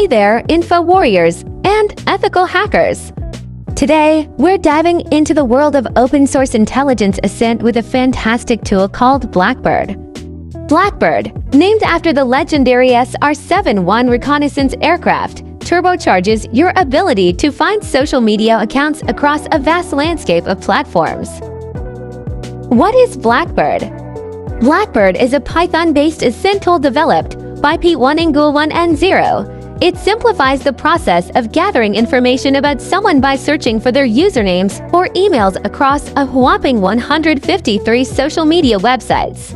Hey there, info warriors and ethical hackers! Today, we're diving into the world of open-source intelligence OSINT with a fantastic tool called Blackbird. Blackbird, named after the legendary SR-71 reconnaissance aircraft, turbocharges your ability to find social media accounts across a vast landscape of platforms. What is Blackbird? Blackbird is a Python-based OSINT tool developed by P1Ngul1N0. It simplifies the process of gathering information about someone by searching for their usernames or emails across a whopping 153 social media websites.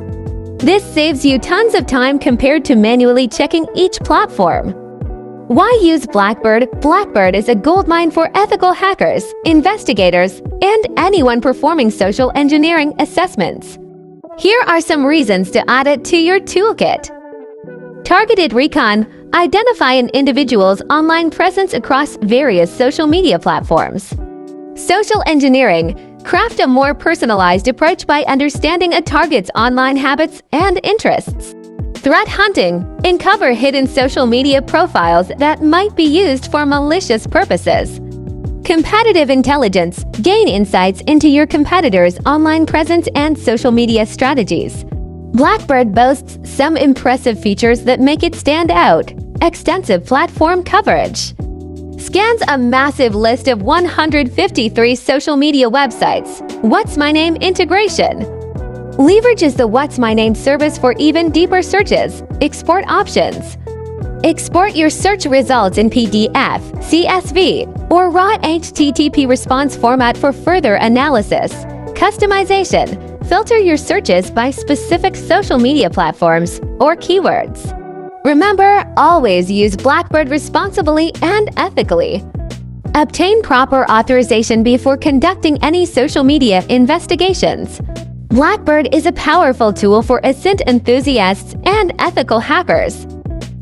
This saves you tons of time compared to manually checking each platform. Why use Blackbird? Blackbird is a goldmine for ethical hackers, investigators, and anyone performing social engineering assessments. Here are some reasons to add it to your toolkit. Targeted Recon. Identify an individual's online presence across various social media platforms. Social engineering. Craft a more personalized approach by understanding a target's online habits and interests. Threat hunting. Uncover hidden social media profiles that might be used for malicious purposes. Competitive intelligence. Gain insights into your competitors' online presence and social media strategies. Blackbird boasts some impressive features that make it stand out. Extensive platform coverage. Scans a massive list of 153 social media websites. WhatsMyName integration. Leverages the WhatsMyName service for even deeper searches. Export options. Export your search results in PDF, CSV, or raw HTTP response format for further analysis. Customization. Filter your searches by specific social media platforms or keywords. Remember, always use Blackbird responsibly and ethically. Obtain proper authorization before conducting any social media investigations. Blackbird is a powerful tool for OSINT enthusiasts and ethical hackers.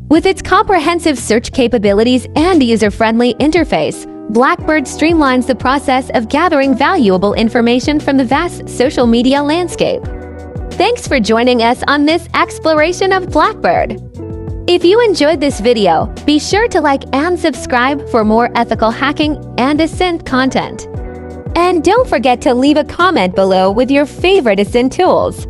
With its comprehensive search capabilities and user-friendly interface, Blackbird streamlines the process of gathering valuable information from the vast social media landscape. Thanks for joining us on this exploration of Blackbird. If you enjoyed this video, be sure to like and subscribe for more ethical hacking and OSINT content. And don't forget to leave a comment below with your favorite OSINT tools.